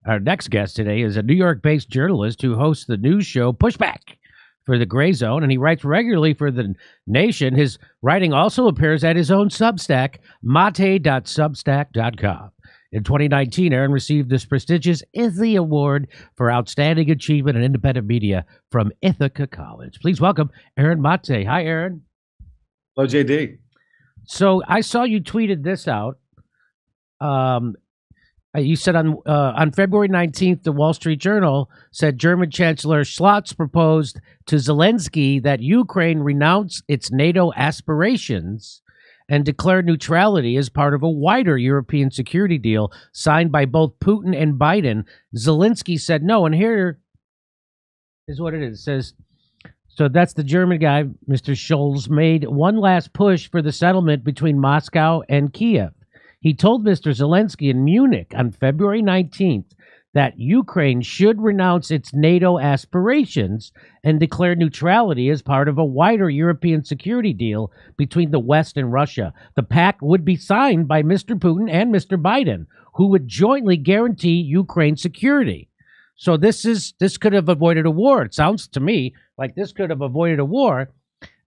Our next guest today is a New York-based journalist who hosts the news show Pushback for the Gray Zone, and he writes regularly for The Nation. His writing also appears at his own Substack, mate.substack.com. In 2019, Aaron received this prestigious Izzy Award for Outstanding Achievement in Independent Media from Ithaca College. Please welcome Aaron Mate. Hi, Aaron. Hello, JD. So I saw you tweeted this out. You said on February 19th, the Wall Street Journal said German Chancellor Scholz proposed to Zelensky that Ukraine renounce its NATO aspirations and declare neutrality as part of a wider European security deal signed by both Putin and Biden. Zelensky said no, and here is what it is. It says, so that's the German guy, Mr. Scholz, made one last push for the settlement between Moscow and Kiev. He told Mr. Zelensky in Munich on February 19th that Ukraine should renounce its NATO aspirations and declare neutrality as part of a wider European security deal between the West and Russia. The pact would be signed by Mr. Putin and Mr. Biden, who would jointly guarantee Ukraine's security. So this could have avoided a war. It sounds to me like this could have avoided a war.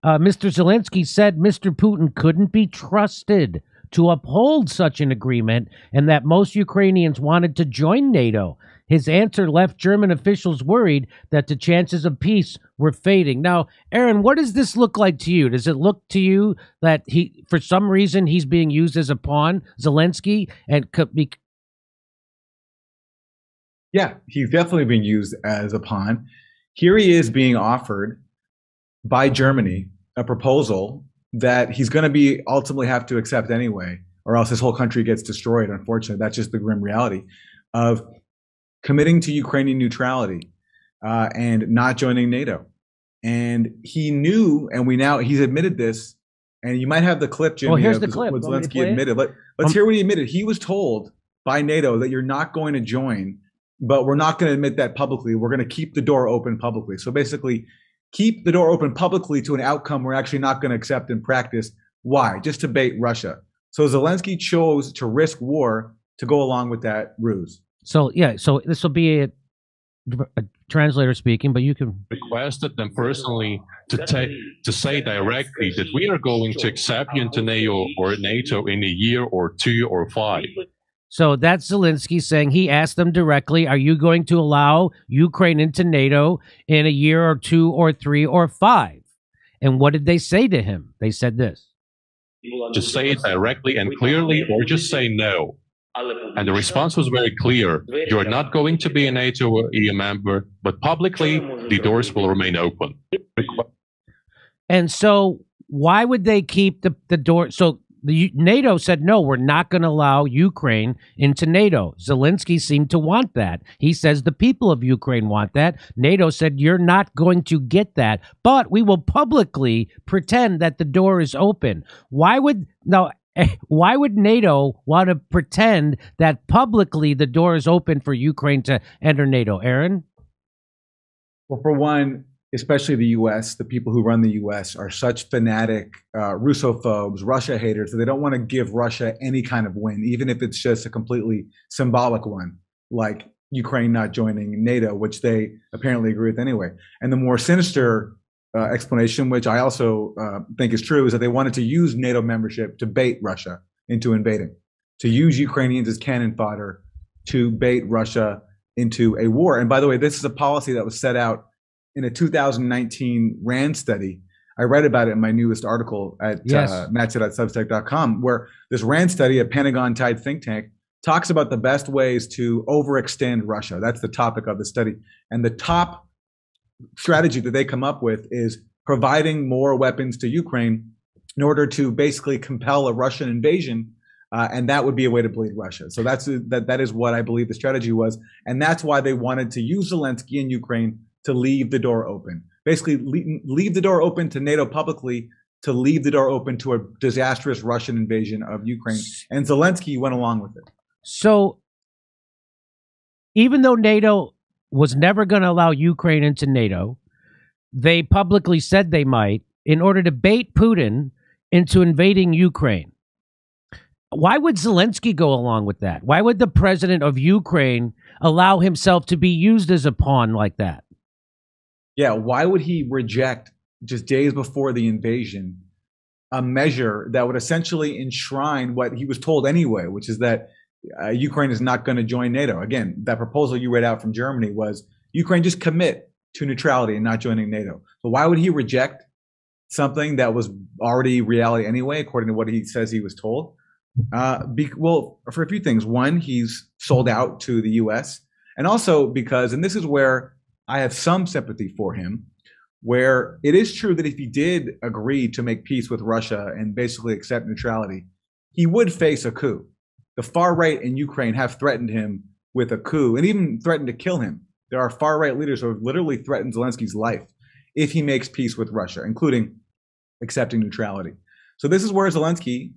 Mr. Zelensky said Mr. Putin couldn't be trusted to uphold such an agreement and that most Ukrainians wanted to join NATO. His answer left German officials worried that the chances of peace were fading. Now, Aaron, what does this look like to you? Does it look to you that for some reason, he's being used as a pawn, Zelensky, and could be? Yeah, he's definitely being used as a pawn. Here he is being offered by Germany a proposal that he's going to be ultimately have to accept anyway, or else his whole country gets destroyed. Unfortunately, that's just the grim reality of committing to Ukrainian neutrality and not joining NATO. And he knew, and he's admitted this, and you might have the clip, Jimmy. Well, here's the clip. What Zelensky admitted. Let's hear what he admitted. He was told by NATO that you're not going to join, but we're not going to admit that publicly. We're going to keep the door open publicly. So basically, keep the door open publicly to an outcome we're actually not going to accept in practice. Why? Just to bait Russia. So Zelensky chose to risk war to go along with that ruse. So, yeah, so this will be a translator speaking, but you can requested them personally to say directly that we are going to accept you into NATO in a year or 2 or 5. So that's Zelensky saying he asked them directly, are you going to allow Ukraine into NATO in a year or 2 or 3 or 5? And what did they say to him? They said this. Just say it directly and clearly, or just say no. And the response was very clear. You are not going to be a NATO or EU member, but publicly the doors will remain open. And so why would they keep the door? So NATO said, no, we're not going to allow Ukraine into NATO. Zelensky seemed to want that. He says the people of Ukraine want that. NATO said, you're not going to get that, but we will publicly pretend that the door is open. Why would NATO want to pretend that publicly the door is open for Ukraine to enter NATO? Aaron? Well, for one, especially the U.S., the people who run the U.S. are such fanatic Russophobes, Russia haters, that they don't want to give Russia any kind of win, even if it's just a completely symbolic one, like Ukraine not joining NATO, which they apparently agree with anyway. And the more sinister explanation, which I also think is true, is that they wanted to use NATO membership to bait Russia into invading, to use Ukrainians as cannon fodder to bait Russia into a war. And by the way, this is a policy that was set out in a 2019 RAND study. I read about it in my newest article at matcha.substack.com, where this RAND study, a Pentagon-tied think tank, talks about the best ways to overextend Russia. That's the topic of the study. And the top strategy that they come up with is providing more weapons to Ukraine in order to basically compel a Russian invasion. And that would be a way to bleed Russia. So that is what I believe the strategy was. And that's why they wanted to use Zelensky in Ukraine to leave the door open. Basically, leave the door open to NATO publicly, to leave the door open to a disastrous Russian invasion of Ukraine. And Zelensky went along with it. So even though NATO was never going to allow Ukraine into NATO, they publicly said they might in order to bait Putin into invading Ukraine. why would Zelensky go along with that? Why would the president of Ukraine allow himself to be used as a pawn like that? Yeah, why would he reject, just days before the invasion, a measure that would essentially enshrine what he was told anyway, which is that Ukraine is not going to join NATO? Again, that proposal you read out from Germany was Ukraine just commit to neutrality and not joining NATO. So why would he reject something that was already reality anyway, according to what he says he was told? Well, for a few things. One, he's sold out to the U.S. And also because, and this is where I have some sympathy for him, where it is true that if he did agree to make peace with Russia and basically accept neutrality, he would face a coup. The far right in Ukraine have threatened him with a coup and even threatened to kill him. There are far right leaders who have literally threatened Zelensky's life if he makes peace with Russia, including accepting neutrality. So this is where Zelensky,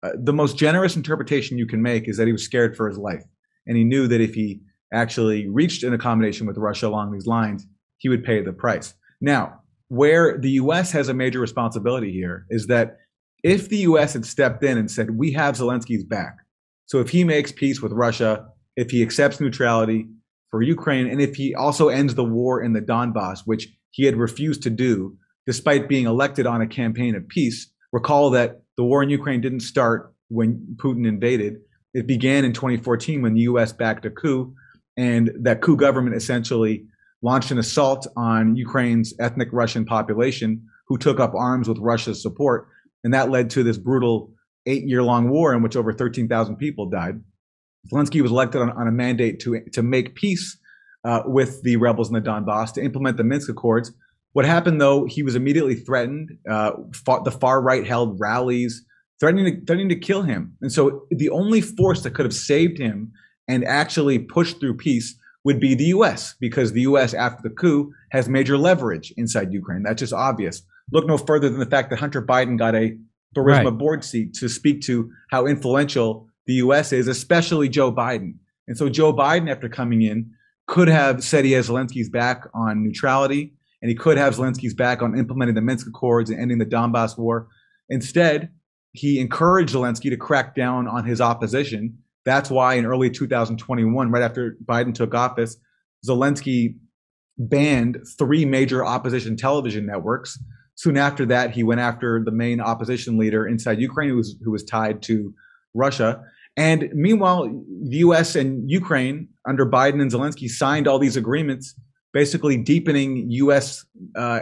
the most generous interpretation you can make is that he was scared for his life. And he knew that if he actually reached an accommodation with Russia along these lines, he would pay the price. Now, where the U.S. has a major responsibility here is that if the U.S. had stepped in and said, we have Zelensky's back, so if he makes peace with Russia, if he accepts neutrality for Ukraine, and if he also ends the war in the Donbass, which he had refused to do, despite being elected on a campaign of peace. Recall that the war in Ukraine didn't start when Putin invaded. It began in 2014 when the U.S. backed a coup, and that coup government essentially launched an assault on Ukraine's ethnic Russian population, who took up arms with Russia's support. And that led to this brutal 8-year-long war in which over 13,000 people died. Zelensky was elected on a mandate to make peace with the rebels in the Donbass, to implement the Minsk Accords. What happened, though, he was immediately threatened. The far right held rallies, threatening to kill him. And so the only force that could have saved him and actually pushed through peace would be the U.S., because the U.S. after the coup has major leverage inside Ukraine. That's just obvious. Look no further than the fact that Hunter Biden got a Burisma board seat to speak to how influential the U.S. is, especially Joe Biden. And so Joe Biden, after coming in, could have said he has Zelensky's back on neutrality, and he could have Zelensky's back on implementing the Minsk Accords and ending the Donbass war. Instead, he encouraged Zelensky to crack down on his opposition. That's why in early 2021, right after Biden took office, Zelensky banned 3 major opposition television networks. Soon after that, he went after the main opposition leader inside Ukraine, who was tied to Russia. And meanwhile, the U.S. and Ukraine under Biden and Zelensky signed all these agreements, basically deepening U.S.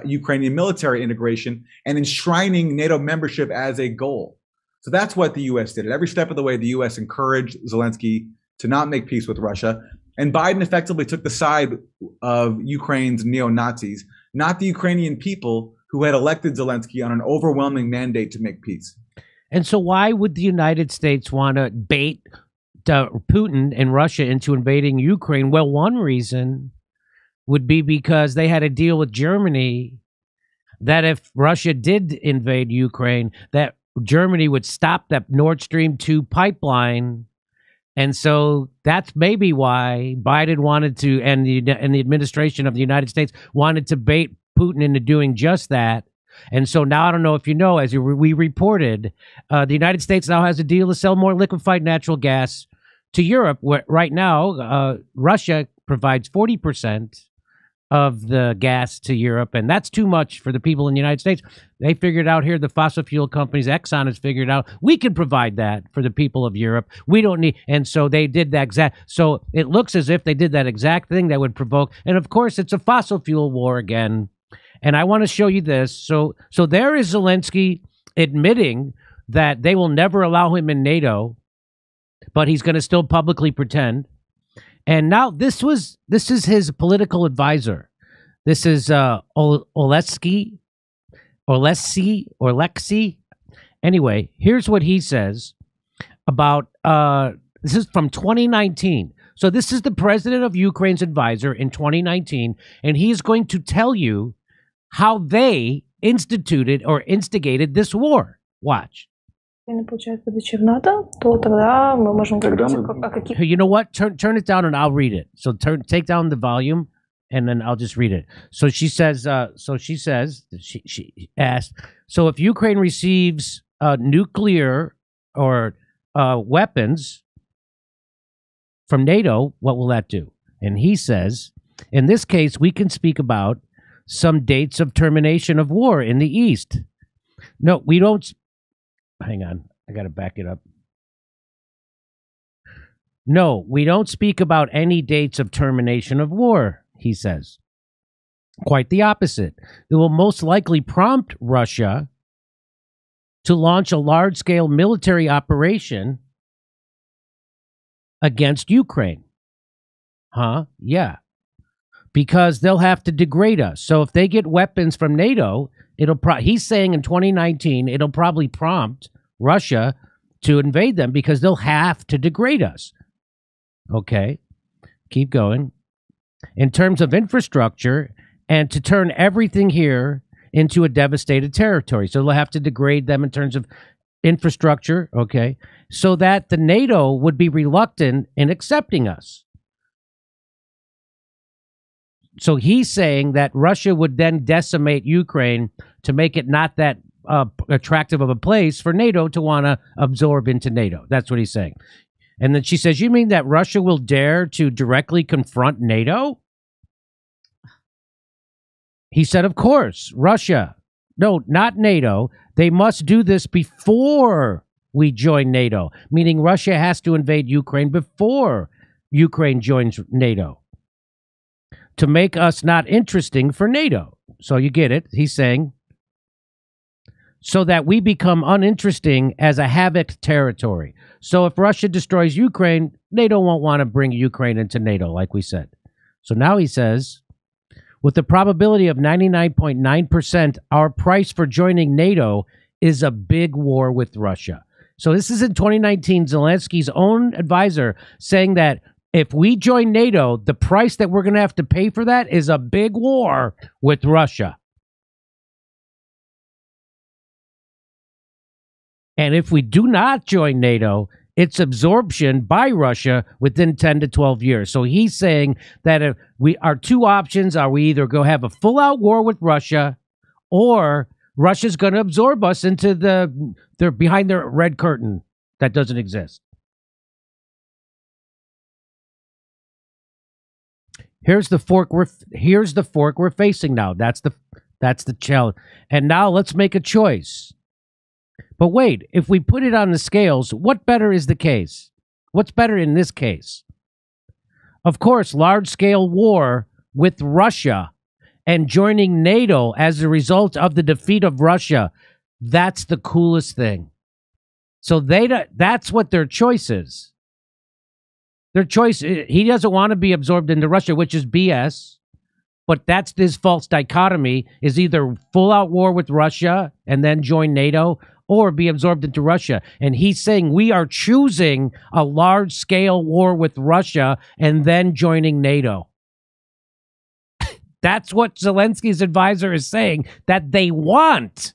Ukrainian military integration and enshrining NATO membership as a goal. So that's what the U.S. did. At every step of the way, the U.S. encouraged Zelensky to not make peace with Russia. And Biden effectively took the side of Ukraine's neo-Nazis, not the Ukrainian people who had elected Zelensky on an overwhelming mandate to make peace. And so why would the United States want to bait Putin and Russia into invading Ukraine? Well, one reason would be because they had a deal with Germany that if Russia did invade Ukraine, that Germany would stop that Nord Stream 2 pipeline. And so that's maybe why Biden wanted to, and the administration of the United States wanted to bait Putin into doing just that. And so now, I don't know if you know, as we reported, the United States now has a deal to sell more liquefied natural gas to Europe, where right now Russia provides 40% of the gas to Europe, and that's too much for the people in the United States. They figured out here, the fossil fuel companies, Exxon has figured out, we can provide that for the people of Europe. We don't need, and so they did that exact, so it looks as if they did that exact thing that would provoke, and of course it's a fossil fuel war again. And I want to show you this. So there is Zelensky admitting that they will never allow him in NATO, but he's going to still publicly pretend. And now this is his political advisor. This is Oleksii. Anyway, here's what he says about, this is from 2019. So this is the president of Ukraine's advisor in 2019, and he's going to tell you how they instituted or instigated this war. Watch. You know what? Turn it down and I'll read it. So take down the volume and then I'll just read it. So she says, she asked, so if Ukraine receives nuclear or weapons from NATO, what will that do? And he says, in this case, we can speak about some dates of termination of war in the East. No, we don't. Hang on. I got to back it up. No, we don't speak about any dates of termination of war, he says. Quite the opposite. It will most likely prompt Russia to launch a large-scale military operation against Ukraine. Huh? Yeah. Because they'll have to degrade us. So if they get weapons from NATO, he's saying in 2019, it'll probably prompt Russia to invade them because they'll have to degrade us. Okay. Keep going. In terms of infrastructure, and to turn everything here into a devastated territory. So they'll have to degrade them in terms of infrastructure, okay, so that the NATO would be reluctant in accepting us. So he's saying that Russia would then decimate Ukraine to make it not that attractive of a place for NATO to want to absorb into NATO. That's what he's saying. And then she says, you mean that Russia will dare to directly confront NATO? He said, of course, Russia. No, not NATO. They must do this before we join NATO, meaning Russia has to invade Ukraine before Ukraine joins NATO to make us not interesting for NATO. So you get it. He's saying, so that we become uninteresting as a havoc territory. So if Russia destroys Ukraine, NATO won't want to bring Ukraine into NATO, like we said. So now he says, with the probability of 99.9%, our price for joining NATO is a big war with Russia. So this is in 2019, Zelensky's own advisor saying that if we join NATO, the price that we're going to have to pay for that is a big war with Russia. And if we do not join NATO, it's absorption by Russia within 10 to 12 years. So he's saying that if our two options are we either go have a full-out war with Russia or Russia's going to absorb us into they're behind their red curtain that doesn't exist. Here's the fork we're facing now. That's the challenge. And now let's make a choice. But wait, if we put it on the scales, what better is the case? What's better in this case? Of course, large-scale war with Russia and joining NATO as a result of the defeat of Russia. That's the coolest thing. So that's what their choice is. Their choice, he doesn't want to be absorbed into Russia, which is BS. But that's this false dichotomy, is either full-out war with Russia and then join NATO or be absorbed into Russia. And he's saying we are choosing a large-scale war with Russia and then joining NATO. That's what Zelensky's advisor is saying that they want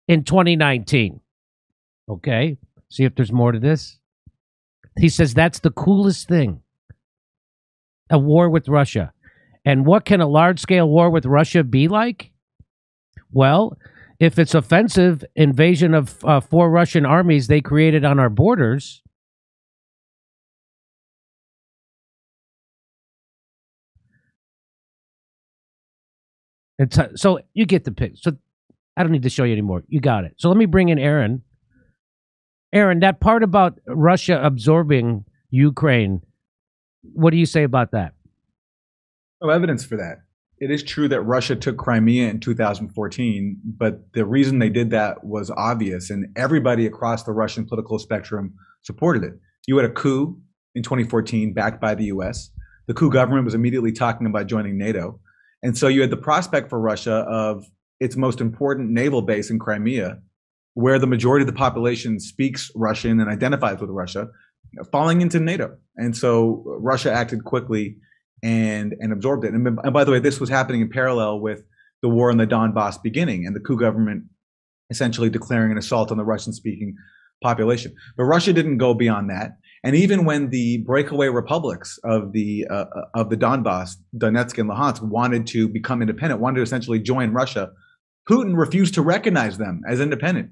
in 2019. Okay, see if there's more to this. He says that's the coolest thing, a war with Russia. And what can a large-scale war with Russia be like? Well, if it's offensive invasion of 4 Russian armies they created on our borders, so you get the picture. So I don't need to show you anymore. You got it. So let me bring in Aaron. Aaron, that part about Russia absorbing Ukraine, what do you say about that? No evidence for that. It is true that Russia took Crimea in 2014, but the reason they did that was obvious, and everybody across the Russian political spectrum supported it. You had a coup in 2014 backed by the US. The coup government was immediately talking about joining NATO. And so you had the prospect for Russia of its most important naval base in Crimea, where the majority of the population speaks Russian and identifies with Russia, falling into NATO. And so Russia acted quickly and absorbed it. And by the way, this was happening in parallel with the war in the Donbass beginning and the coup government essentially declaring an assault on the Russian-speaking population. But Russia didn't go beyond that. And even when the breakaway republics of the Donbass, Donetsk and Luhansk, wanted to become independent, wanted to essentially join Russia, Putin refused to recognize them as independent.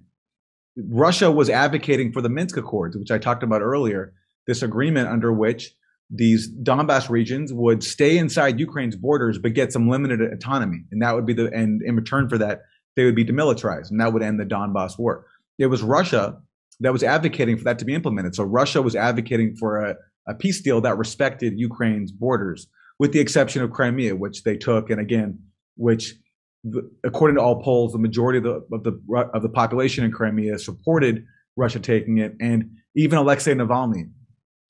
Russia was advocating for the Minsk Accords, which I talked about earlier, this agreement under which these Donbass regions would stay inside Ukraine's borders, but get some limited autonomy. And that would be and in return for that, they would be demilitarized, and that would end the Donbass war. It was Russia that was advocating for that to be implemented. So Russia was advocating for a peace deal that respected Ukraine's borders, with the exception of Crimea, which they took, and again, which, according to all polls, the majority of the population in Crimea supported Russia taking it, and even Alexei Navalny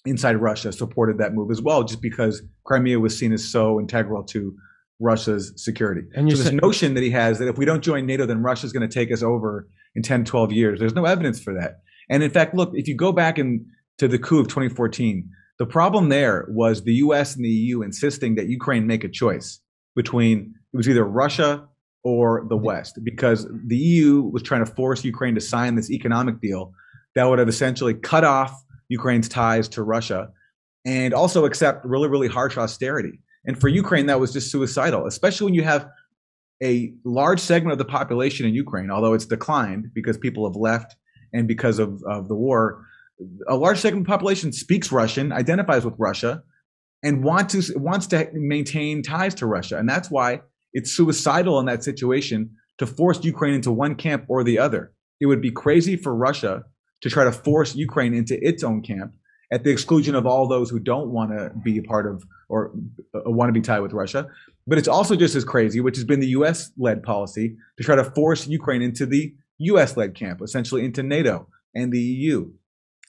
inside Russia supported that move as well, just because Crimea was seen as so integral to Russia's security. And so this notion that he has that if we don't join NATO, then Russia's going to take us over in 10, 12 years, there's no evidence for that. And in fact, look, if you go back to the coup of 2014, the problem there was the US and the EU insisting that Ukraine make a choice between, it was either Russia or the West, because the EU was trying to force Ukraine to sign this economic deal that would have essentially cut off Ukraine's ties to Russia and also accept really, really harsh austerity. And for Ukraine, that was just suicidal, especially when you have a large segment of the population in Ukraine, although it's declined because people have left and because of the war. A large segment of the population speaks Russian, identifies with Russia, and wants to maintain ties to Russia. And that's why it's suicidal in that situation to force Ukraine into one camp or the other. It would be crazy for Russia to try to force Ukraine into its own camp at the exclusion of all those who don't want to be a part of or want to be tied with Russia. But it's also just as crazy, which has been the US-led policy, to try to force Ukraine into the US-led camp, essentially into NATO and the EU.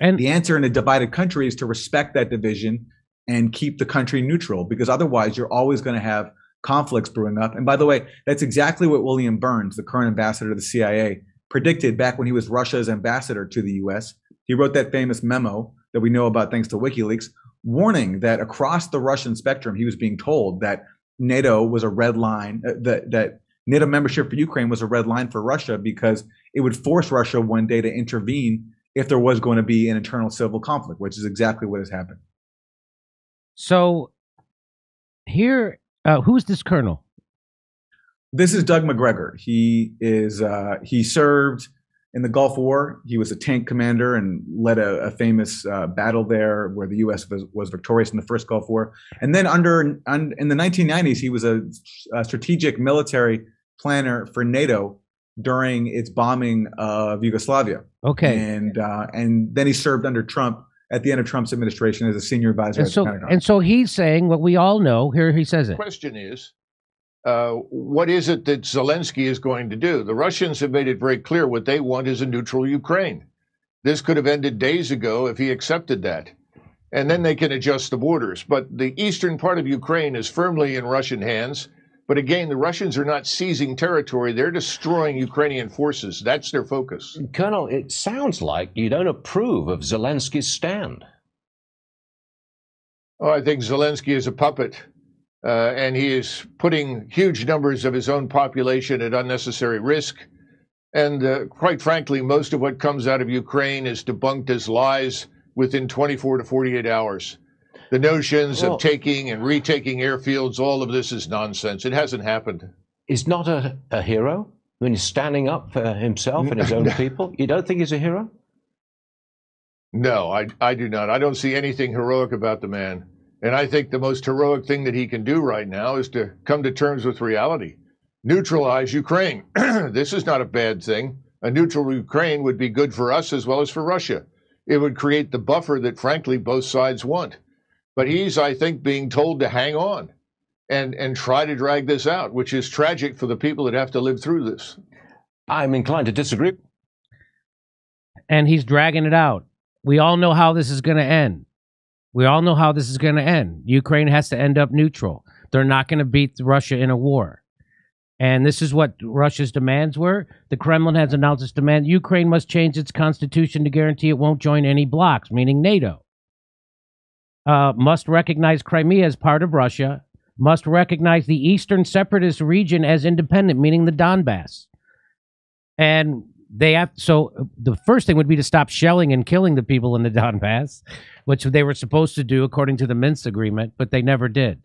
And the answer in a divided country is to respect that division and keep the country neutral, because otherwise you're always going to have conflicts brewing up. And by the way, that's exactly what William Burns, the current ambassador to the CIA, predicted back when he was Russia's ambassador to the US. He wrote that famous memo that we know about thanks to WikiLeaks, warning that across the Russian spectrum, he was being told that NATO was a red line, that NATO membership for Ukraine was a red line for Russia because it would force Russia one day to intervene if there was going to be an internal civil conflict, which is exactly what has happened. So here, who's this colonel? This is Doug McGregor. He served in the Gulf War. He was a tank commander and led a famous battle there where the U.S. was victorious in the first Gulf War. And then in the 1990s, he was a strategic military planner for NATO during its bombing of Yugoslavia. Okay. And then he served under Trump at the end of Trump's administration as a senior advisor at the Pentagon. And so he's saying what we all know. Here he says it. The question is, what is it that Zelensky is going to do? The Russians have made it very clear what they want is a neutral Ukraine. This could have ended days ago if he accepted that. And then they can adjust the borders. But the eastern part of Ukraine is firmly in Russian hands. But again, the Russians are not seizing territory. They're destroying Ukrainian forces. That's their focus. Colonel, it sounds like you don't approve of Zelensky's stand. Oh, I think Zelensky is a puppet. And he is putting huge numbers of his own population at unnecessary risk. And quite frankly, most of what comes out of Ukraine is debunked as lies within 24 to 48 hours. The notions of taking and retaking airfields, all of this is nonsense. It hasn't happened. He's not a hero when he's standing up for himself and his own people? You don't think he's a hero? No, I do not. I don't see anything heroic about the man. And I think the most heroic thing that he can do right now is to come to terms with reality. Neutralize Ukraine. This is not a bad thing. A neutral Ukraine would be good for us as well as for Russia. It would create the buffer that, frankly, both sides want. But he's, I think, being told to hang on and try to drag this out, which is tragic for the people that have to live through this. I'm inclined to disagree. And he's dragging it out. We all know how this is going to end. We all know how this is going to end. Ukraine has to end up neutral. They're not going to beat Russia in a war. And this is what Russia's demands were. The Kremlin has announced its demand. Ukraine must change its constitution to guarantee it won't join any blocs, meaning NATO. Must recognize Crimea as part of Russia. Must recognize the eastern separatist region as independent, meaning the Donbass. And they have, so the first thing would be to stop shelling and killing the people in the Donbass, which they were supposed to do according to the Minsk agreement, but they never did.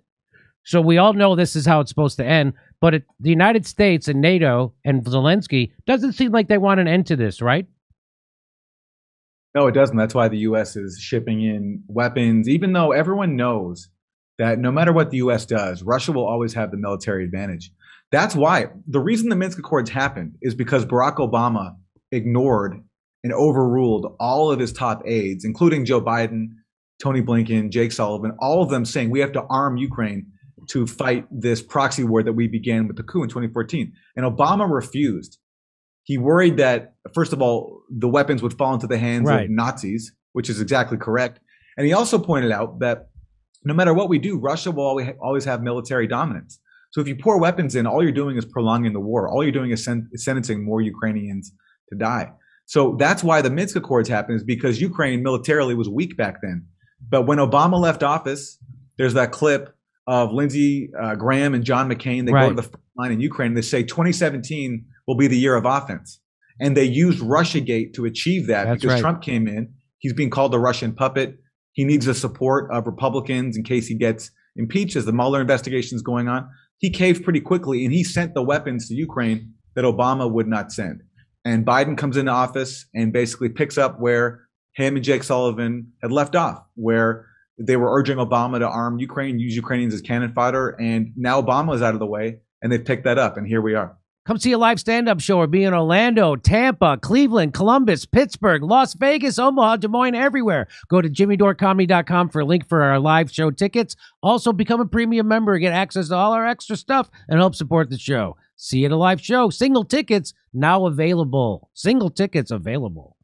So we all know this is how it's supposed to end, but the United States and NATO and Zelensky doesn't seem like they want an end to this, right? No, it doesn't. That's why the U.S. is shipping in weapons, even though everyone knows that no matter what the U.S. does, Russia will always have the military advantage. That's why the reason the Minsk Accords happened is because Barack Obama ignored and overruled all of his top aides, including Joe Biden, Tony Blinken, Jake Sullivan, all of them saying we have to arm Ukraine to fight this proxy war that we began with the coup in 2014. And Obama refused. He worried that, first of all, the weapons would fall into the hands of Nazis, which is exactly correct. And he also pointed out that no matter what we do, Russia will always have military dominance. So if you pour weapons in, all you're doing is prolonging the war. All you're doing is sentencing more Ukrainians to die. So that's why the Minsk Accords happened, is because Ukraine militarily was weak back then. But when Obama left office, there's that clip of Lindsey Graham and John McCain. They go to the front line in Ukraine and they say 2017 will be the year of offense. And they used Russiagate to achieve that because Trump came in. He's being called the Russian puppet. He needs the support of Republicans in case he gets impeached as the Mueller investigation is going on. He caved pretty quickly and he sent the weapons to Ukraine that Obama would not send. And Biden comes into office and basically picks up where him and Jake Sullivan had left off, where they were urging Obama to arm Ukraine, use Ukrainians as cannon fodder. And now Obama is out of the way and they've picked that up. And here we are. Come see a live stand-up show or be in Orlando, Tampa, Cleveland, Columbus, Pittsburgh, Las Vegas, Omaha, Des Moines, everywhere. Go to jimmydorecomedy.com for a link for our live show tickets. Also, become a premium member, get access to all our extra stuff, and help support the show. See you at a live show. Single tickets now available. Single tickets available.